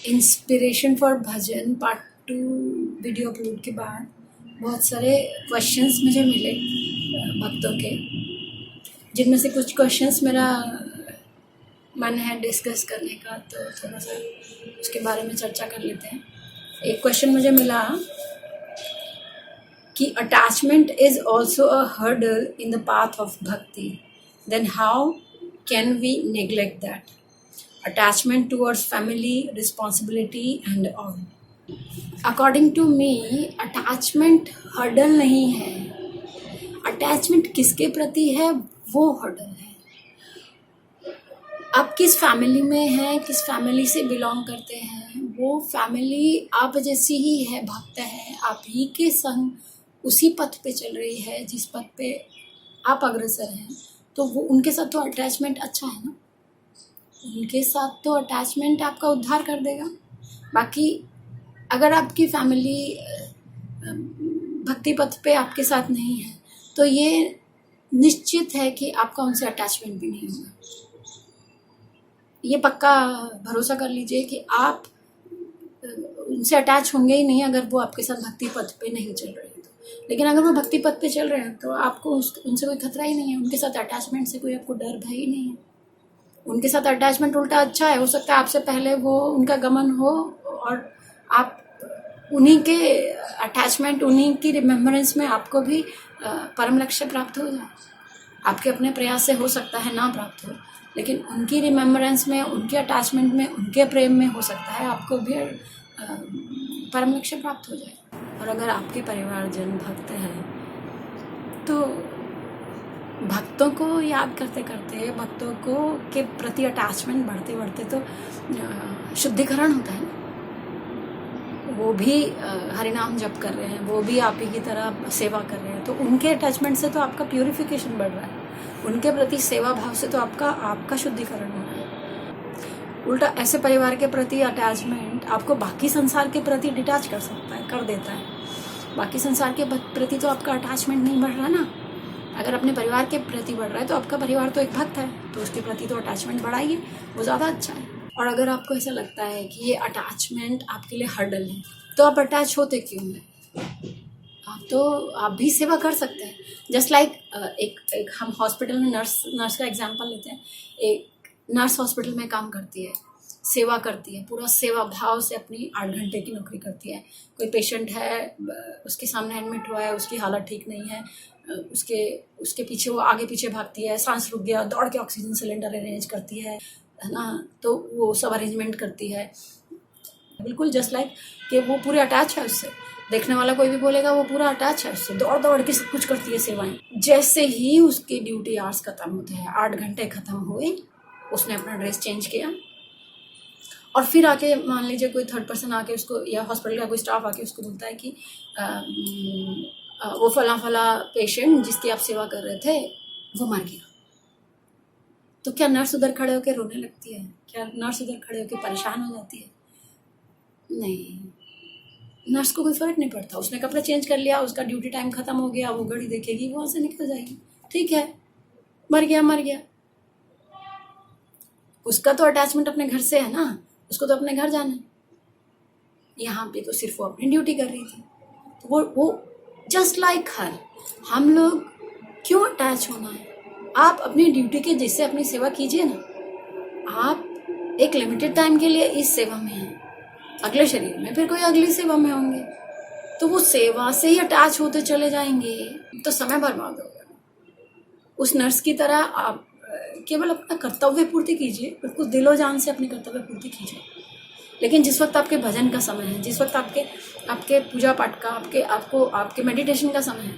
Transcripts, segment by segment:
Inspiration for bhajan part 2 video upload के बाद बहुत सारे क्वेश्चंस मुझे मिले भक्तों के, जिनमें से कुछ क्वेश्चंस मेरा मन है डिस्कस करने का, तो थोड़ा सा उसके बारे में चर्चा कर लेते हैं। एक क्वेश्चन मुझे मिला कि attachment is also a hurdle in the path of bhakti, then how can we neglect that? Attachment towards family, responsibility and all. According to me, attachment hurdle नहीं है। Attachment किसके प्रति है वो hurdle है। आप किस फैमिली में हैं, किस फैमिली से बिलोंग करते हैं, वो फैमिली आप जैसी ही है, भक्त है, आप ही के संग उसी पथ पे चल रही है जिस पथ पे आप अग्रसर हैं, तो वो उनके साथ तो अटैचमेंट अच्छा है ना, उनके साथ तो अटैचमेंट आपका उद्धार कर देगा। बाकी अगर आपकी फैमिली भक्ति पथ पे आपके साथ नहीं है तो ये निश्चित है कि आपका उनसे अटैचमेंट भी नहीं होगा। ये पक्का भरोसा कर लीजिए कि आप उनसे अटैच होंगे ही नहीं अगर वो आपके साथ भक्ति पथ पे नहीं चल रहे हैं तो। लेकिन अगर वो भक्ति पथ पे चल रहे हैं तो आपको उनसे कोई खतरा ही नहीं है, उनके साथ अटैचमेंट से कोई आपको डर भय ही नहीं है। उनके साथ अटैचमेंट उल्टा अच्छा है, हो सकता है आपसे पहले वो उनका गमन हो और आप उन्हीं के अटैचमेंट, उन्हीं की रिमेम्बरेंस में आपको भी परम लक्ष्य प्राप्त हो जाए। आपके अपने प्रयास से हो सकता है ना प्राप्त हो, लेकिन उनकी रिमेम्बरेंस में, उनके अटैचमेंट में, उनके प्रेम में हो सकता है आपको भी परम लक्ष्य प्राप्त हो जाए। और अगर आपके परिवारजन भक्त हैं तो भक्तों को याद करते करते, भक्तों को के प्रति अटैचमेंट बढ़ते बढ़ते तो शुद्धिकरण होता है ना। वो भी हरिनाम जप कर रहे हैं, वो भी आप ही की तरह सेवा कर रहे हैं, तो उनके अटैचमेंट से तो आपका प्यूरिफिकेशन बढ़ रहा है, उनके प्रति सेवा भाव से तो आपका शुद्धिकरण हो रहा है। उल्टा ऐसे परिवार के प्रति अटैचमेंट आपको बाकी संसार के प्रति डिटैच कर सकता है, कर देता है। बाकी संसार के प्रति तो आपका अटैचमेंट नहीं बढ़ रहा ना। अगर अपने परिवार के प्रति बढ़ रहा है तो आपका परिवार तो एक भक्त है, तो उसके प्रति तो अटैचमेंट बढ़ाइए, वो ज़्यादा अच्छा है। और अगर आपको ऐसा लगता है कि ये अटैचमेंट आपके लिए हर्डल है तो आप अटैच होते क्यों हैं? आप भी सेवा कर सकते हैं। जस्ट लाइक एक हम हॉस्पिटल में नर्स का एग्जाम्पल लेते हैं। एक नर्स हॉस्पिटल में काम करती है, सेवा करती है, पूरा सेवा भाव से अपनी 8 घंटे की नौकरी करती है। कोई पेशेंट है, उसके सामने एडमिट हुआ है, उसकी हालत ठीक नहीं है, उसके पीछे वो आगे पीछे भागती है, सांस रुक गया, दौड़ के ऑक्सीजन सिलेंडर अरेंज करती है ना, तो वो सब अरेंजमेंट करती है। बिल्कुल जस्ट लाइक कि वो पूरे अटैच है उससे। देखने वाला कोई भी बोलेगा वो पूरा अटैच है उससे, दौड़ दौड़ के सब कुछ करती है सेवाएं। जैसे ही उसके ड्यूटी आवर्स खत्म होते हैं, 8 घंटे खत्म हुए, उसने अपना ड्रेस चेंज किया और फिर आके मान लीजिए कोई थर्ड पर्सन आके उसको, या हॉस्पिटल का कोई स्टाफ आके उसको बोलता है कि वो फला पेशेंट जिसकी आप सेवा कर रहे थे वो मर गया। तो क्या नर्स उधर खड़े होकर रोने लगती है? क्या नर्स उधर खड़े होकर परेशान हो जाती है? नहीं, नर्स को कोई फर्क नहीं पड़ता। उसने कपड़े चेंज कर लिया, उसका ड्यूटी टाइम खत्म हो गया, वो घड़ी देखेगी, वहां से निकल जाएगी। ठीक है, मर गया। उसका तो अटैचमेंट अपने घर से है ना, उसको तो अपने घर जाना है। यहाँ पे तो सिर्फ वो अपनी ड्यूटी कर रही थी, तो वो जस्ट लाइक हर। हम लोग क्यों अटैच होना है? आप अपनी ड्यूटी के जैसे अपनी सेवा कीजिए ना। आप एक लिमिटेड टाइम के लिए इस सेवा में हैं, अगले शरीर में फिर कोई अगली सेवा में होंगे, तो वो सेवा से ही अटैच होते चले जाएंगे तो समय बर्बाद होगा। उस नर्स की तरह आप केवल अपना कर्तव्य पूर्ति कीजिए, बिल्कुल दिलो जान से अपनी कर्तव्य पूर्ति कीजिए। लेकिन जिस वक्त आपके भजन का समय है, जिस वक्त आपके पूजा पाठ का, आपके मेडिटेशन का समय है,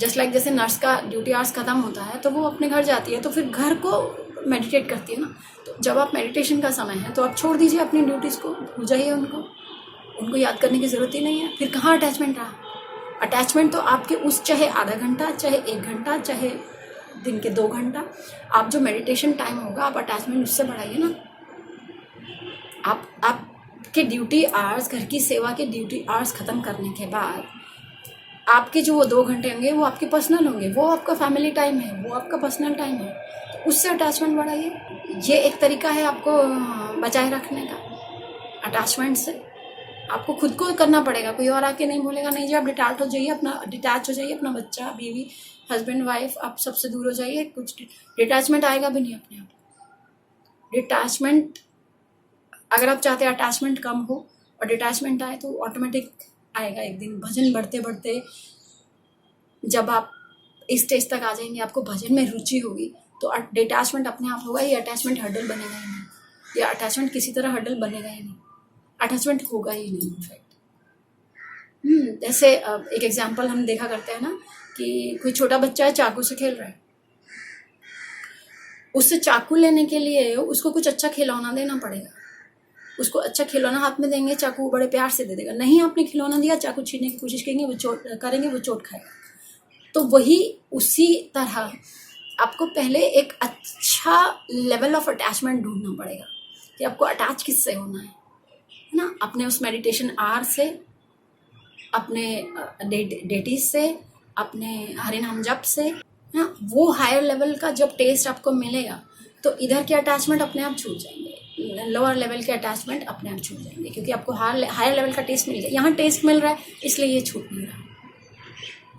जस्ट लाइक जैसे नर्स का ड्यूटी आवर्स खत्म होता है तो वो अपने घर जाती है, तो फिर घर को मेडिटेट करती है ना। तो जब आप मेडिटेशन का समय है तो आप छोड़ दीजिए अपनी ड्यूटीज़ को, भूल जाइए उनको याद करने की ज़रूरत ही नहीं है। फिर कहाँ अटैचमेंट रहा? अटैचमेंट तो आपके उस, चाहे आधा घंटा, चाहे 1 घंटा, चाहे दिन के 2 घंटा, आप जो मेडिटेशन टाइम होगा आप अटैचमेंट उससे बढ़ाइए ना। आपके ड्यूटी आवर्स, घर की सेवा के ड्यूटी आवर्स ख़त्म करने के बाद आपके जो वो 2 घंटे होंगे वो आपके पर्सनल होंगे, वो आपका फैमिली टाइम है, वो आपका पर्सनल टाइम है, तो उससे अटैचमेंट बढ़ाइए। ये एक तरीका है आपको बचाए रखने का। अटैचमेंट से आपको खुद को करना पड़ेगा, कोई और आके नहीं बोलेगा नहीं जी आप डिटैच हो जाइए, डिटैच हो जाइए, अपना बच्चा बीवी हस्बैंड वाइफ आप सबसे दूर हो जाइए, कुछ डिटैचमेंट आएगा भी नहीं अपने आप। डिटैचमेंट अगर आप चाहते हैं अटैचमेंट कम हो और डिटैचमेंट आए तो ऑटोमेटिक आएगा एक दिन। भजन बढ़ते बढ़ते जब आप इस स्टेज तक आ जाएंगे, आपको भजन में रुचि होगी, तो डिटैचमेंट अपने आप होगा। ये अटैचमेंट हर्डल बनेगा ही नहीं, ये अटैचमेंट किसी तरह हर्डल बनेगा ही नहीं, अटैचमेंट होगा ही नहीं इनफैक्ट। जैसे एक एग्जांपल हम देखा करते हैं ना कि कोई छोटा बच्चा है चाकू से खेल रहा है, उससे चाकू लेने के लिए उसको कुछ अच्छा खिलौना देना पड़ेगा। उसको अच्छा खिलौना हाथ में देंगे, चाकू बड़े प्यार से दे देगा। नहीं आपने खिलौना दिया, चाकू छीनने की कोशिश करेंगे, वो चोट खाएगा। तो वही उसी तरह आपको पहले एक अच्छा लेवल ऑफ अटैचमेंट ढूंढना पड़ेगा कि आपको अटैच किससे होना है ना। अपने उस मेडिटेशन आवर से, अपने डेटीज से, अपने हरि नाम जप से ना, वो हायर लेवल का जब टेस्ट आपको मिलेगा तो इधर के अटैचमेंट अपने आप छूट जाएंगे, लोअर लेवल के अटैचमेंट अपने आप छूट जाएंगे, क्योंकि आपको हायर लेवल का टेस्ट मिल गया। यहाँ टेस्ट मिल रहा है इसलिए ये छूट नहीं रहा।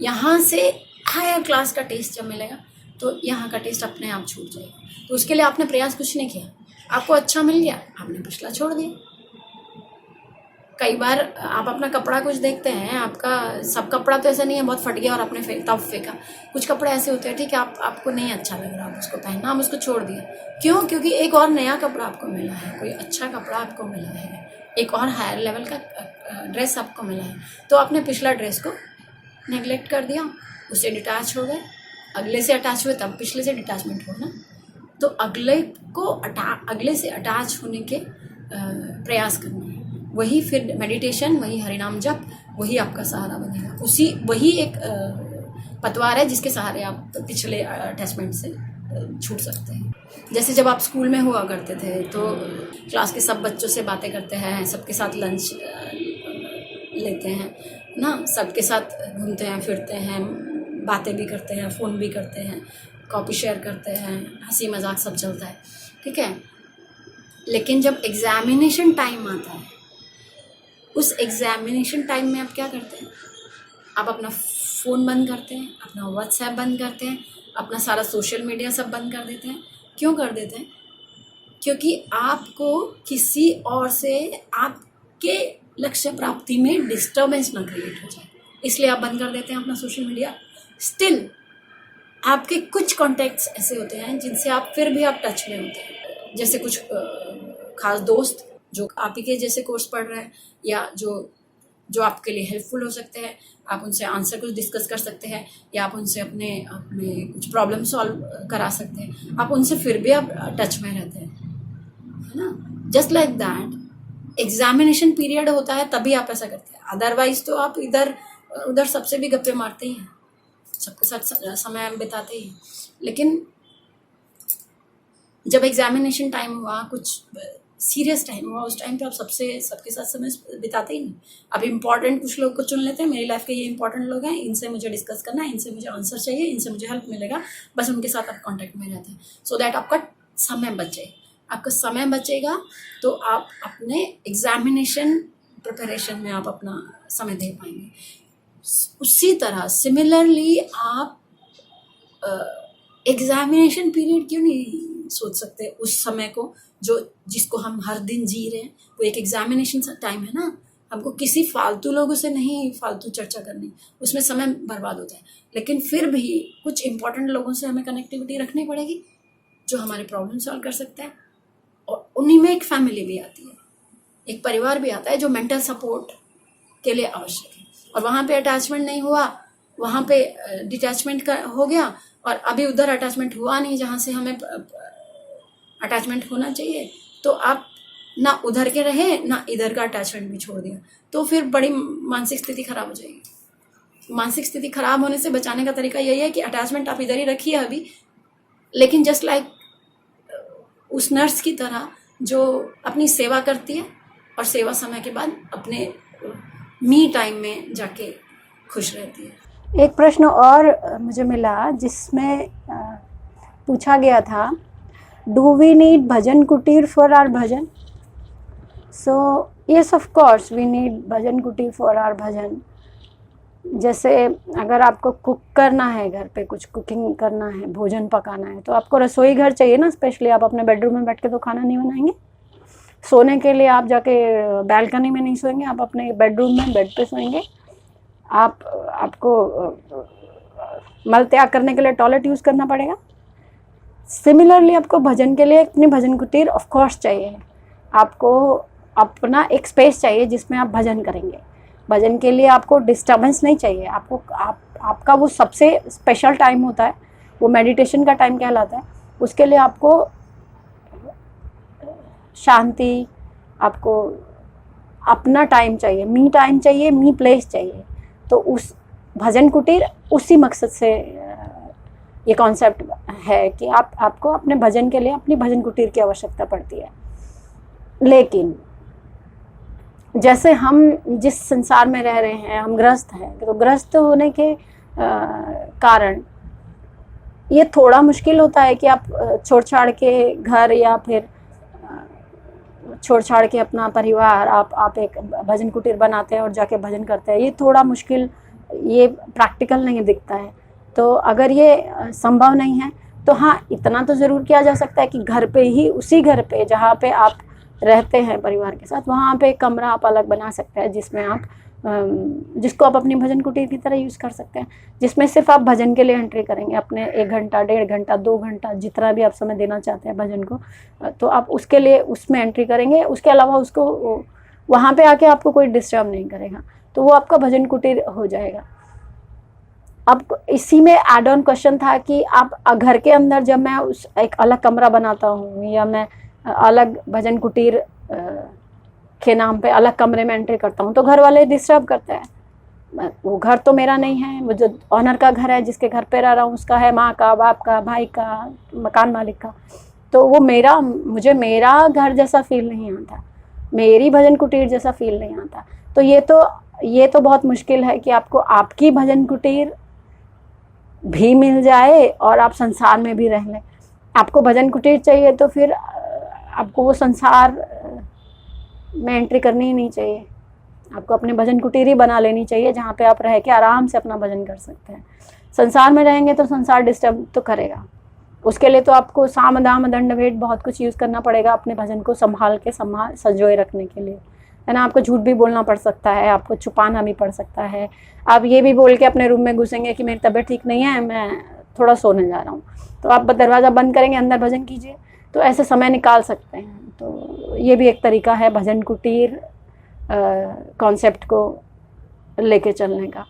यहाँ से हायर क्लास का टेस्ट जब मिलेगा तो यहाँ का टेस्ट अपने आप छूट जाएगा। तो उसके लिए आपने प्रयास कुछ नहीं किया, आपको अच्छा मिल गया, आपने पिछला छोड़ दिया। कई बार आप अपना कपड़ा कुछ देखते हैं, आपका सब कपड़ा तो ऐसा नहीं है बहुत फट गया और आपने तब फेंका। कुछ कपड़े ऐसे होते हैं ठीक है, आपको नहीं अच्छा लग रहा, आप उसको पहनना, आप उसको छोड़ दिए। क्यों? क्योंकि एक और नया कपड़ा आपको मिला है, कोई अच्छा कपड़ा आपको मिला है, एक और हायर लेवल का ड्रेस आपको मिला है। तो आपने पिछला ड्रेस को नेग्लेक्ट कर दिया, उससे डिटैच हो गए, अगले से अटैच हुए, तब पिछले से डिटैचमेंट हो ना। तो अगले से अटैच होने के प्रयास करना है। वही फिर मेडिटेशन, वही हरिनाम जप, वही आपका सहारा बनेगा। वही एक पतवार है जिसके सहारे आप पिछले अटैचमेंट से छूट सकते हैं। जैसे जब आप स्कूल में हुआ करते थे तो क्लास के सब बच्चों से बातें करते हैं, सबके साथ लंच लेते हैं ना, सबके साथ घूमते हैं फिरते हैं, बातें भी करते हैं, फ़ोन भी करते हैं, कॉपी शेयर करते हैं, हंसी मजाक सब चलता है, ठीक है। लेकिन जब एग्जामिनेशन टाइम आता है, उस एग्जामिनेशन टाइम में आप क्या करते हैं? आप अपना फ़ोन बंद करते हैं, अपना व्हाट्सएप बंद करते हैं, अपना सारा सोशल मीडिया सब बंद कर देते हैं। क्यों कर देते हैं? क्योंकि आपको किसी और से आपके लक्ष्य प्राप्ति में डिस्टर्बेंस ना क्रिएट हो जाए, इसलिए आप बंद कर देते हैं अपना सोशल मीडिया। स्टिल आपके कुछ कॉन्टैक्ट्स ऐसे होते हैं जिनसे आप फिर भी आप टच में होते हैं, जैसे कुछ खास दोस्त जो आप ही के जैसे कोर्स पढ़ रहे हैं या जो आपके लिए हेल्पफुल हो सकते हैं, आप उनसे आंसर कुछ डिस्कस कर सकते हैं, या आप उनसे अपने कुछ प्रॉब्लम सॉल्व करा सकते हैं, आप उनसे फिर भी आप टच में रहते हैं, है ना। Just like that examination period होता है तभी आप ऐसा करते हैं, अदरवाइज तो आप इधर उधर सबसे भी गप्पे मारते ही हैं, सबके साथ समय बिताते ही हैं। लेकिन जब एग्जामिनेशन टाइम हुआ, कुछ सीरियस टाइम हुआ, उस टाइम पे आप सबके साथ समय बिताते ही नहीं। अब इम्पॉर्टेंट कुछ लोग को चुन लेते हैं, मेरी लाइफ के ये इंपॉर्टेंट लोग हैं, इनसे मुझे डिस्कस करना है, इनसे मुझे आंसर चाहिए, इनसे मुझे हेल्प मिलेगा, बस उनके साथ आप कांटेक्ट में रहते हैं, सो दैट आपका समय बचे। आपका समय बचेगा तो आप अपने एग्जामिनेशन प्रिपरेशन में आप अपना समय दे पाएंगे। उसी तरह सिमिलरली आप एग्जामिनेशन पीरियड क्यों नहीं सोच सकते उस समय को जिसको हम हर दिन जी रहे हैं। वो एक एग्जामिनेशन टाइम है ना, हमको किसी फालतू लोगों से नहीं फालतू चर्चा करनी, उसमें समय बर्बाद होता है। लेकिन फिर भी कुछ इंपॉर्टेंट लोगों से हमें कनेक्टिविटी रखनी पड़ेगी जो हमारे प्रॉब्लम सॉल्व कर सकते हैं, और उन्हीं में एक फैमिली भी आती है, एक परिवार भी आता है जो मेंटल सपोर्ट के लिए आवश्यक है। और वहाँ पे अटैचमेंट नहीं हुआ, वहाँ पे डिटैचमेंट का हो गया, और अभी उधर अटैचमेंट हुआ नहीं जहाँ से हमें अटैचमेंट होना चाहिए, तो आप ना उधर के रहे ना इधर का अटैचमेंट भी छोड़ दिया, तो फिर बड़ी मानसिक स्थिति खराब हो जाएगी। मानसिक स्थिति खराब होने से बचाने का तरीका यही है कि अटैचमेंट आप इधर ही रखिए अभी, लेकिन जस्ट लाइक उस नर्स की तरह जो अपनी सेवा करती है और सेवा समय के बाद अपने मी टाइम में जाके खुश रहती है। एक प्रश्न और मुझे मिला जिसमें पूछा गया था, do we need bhajan kutir for our bhajan? So Yes, of course, we need bhajan kuti for our भजन. जैसे अगर आपको कुक करना है घर पे, कुछ कुकिंग करना है, भोजन पकाना है, तो आपको रसोई घर चाहिए ना. स्पेशली आप अपने बेडरूम में बैठ के तो खाना नहीं बनाएंगे. सोने के लिए आप जाके बैल्कनी में नहीं सोएंगे, आप अपने बेडरूम में बेड पे सोएंगे. आपको मल त्याग करने के लिए टॉयलेट यूज़ करना पड़ेगा. सिमिलरली आपको भजन के लिए अपनी भजन कुटीर ऑफ कोर्स चाहिए. आपको अपना एक स्पेस चाहिए जिसमें आप भजन करेंगे. भजन के लिए आपको डिस्टर्बेंस नहीं चाहिए. आपका वो सबसे स्पेशल टाइम होता है, वो मेडिटेशन का टाइम कहलाता है. उसके लिए आपको शांति, आपको अपना टाइम चाहिए, मी टाइम चाहिए, मी प्लेस चाहिए. तो उस भजन कुटीर उसी मकसद से ये कॉन्सेप्ट है कि आपको अपने भजन के लिए अपनी भजन कुटीर की आवश्यकता पड़ती है. लेकिन जैसे हम जिस संसार में रह रहे हैं, हम गृहस्थ हैं, तो गृहस्थ होने के कारण ये थोड़ा मुश्किल होता है कि आप छोड़ छाड़ के घर या फिर छोड़ छाड़ के अपना परिवार आप एक भजन कुटीर बनाते हैं और जाके भजन करते हैं. ये थोड़ा मुश्किल, ये प्रैक्टिकल नहीं दिखता है. तो अगर ये संभव नहीं है तो हाँ, इतना तो ज़रूर किया जा सकता है कि घर पे ही, उसी घर पे जहाँ पे आप रहते हैं परिवार के साथ, वहाँ पे एक कमरा आप अलग बना सकते हैं जिसमें आप जिसको आप अपनी भजन कुटीर की तरह यूज़ कर सकते हैं. जिसमें सिर्फ आप भजन के लिए एंट्री करेंगे, अपने 1 घंटा, 1.5 घंटा, 2 घंटा, जितना भी आप समय देना चाहते हैं भजन को, तो आप उसके लिए उसमें एंट्री करेंगे. उसके अलावा उसको वहाँ पे आके आपको कोई डिस्टर्ब नहीं करेगा. तो वो आपका भजन कुटीर हो जाएगा. अब इसी में एड ऑन क्वेश्चन था कि आप घर के अंदर जब मैं उस एक अलग कमरा बनाता हूँ या मैं अलग भजन कुटीर के नाम पे अलग कमरे में एंट्री करता हूँ तो घर वाले डिस्टर्ब करते हैं. वो घर तो मेरा नहीं है, वो जो ऑनर का घर है, जिसके घर पे रह रहा हूँ, उसका है, माँ का, बाप का, भाई का, मकान मालिक का. तो वो मुझे मेरा घर जैसा फील नहीं आता, मेरी भजन कुटीर जैसा फील नहीं आता. तो ये तो बहुत मुश्किल है कि आपको आपकी भजन कुटीर भी मिल जाए और आप संसार में भी रह लें. आपको भजन कुटीर चाहिए तो फिर आपको वो संसार में एंट्री करनी ही नहीं चाहिए. आपको अपने भजन कुटीर ही बना लेनी चाहिए जहाँ पे आप रह के आराम से अपना भजन कर सकते हैं. संसार में रहेंगे तो संसार डिस्टर्ब तो करेगा. उसके लिए तो आपको साम दाम दंड भेद बहुत कुछ यूज़ करना पड़ेगा अपने भजन को संजोए रखने के लिए, है ना. आपको झूठ भी बोलना पड़ सकता है, आपको छुपाना भी पड़ सकता है. आप ये भी बोल के अपने रूम में घुसेंगे कि मेरी तबीयत ठीक नहीं है, मैं थोड़ा सोने जा रहा हूँ, तो आप दरवाज़ा बंद करेंगे, अंदर भजन कीजिए. तो ऐसे समय निकाल सकते हैं. तो ये भी एक तरीका है भजन कुटीर कॉन्सेप्ट को लेके चलने का.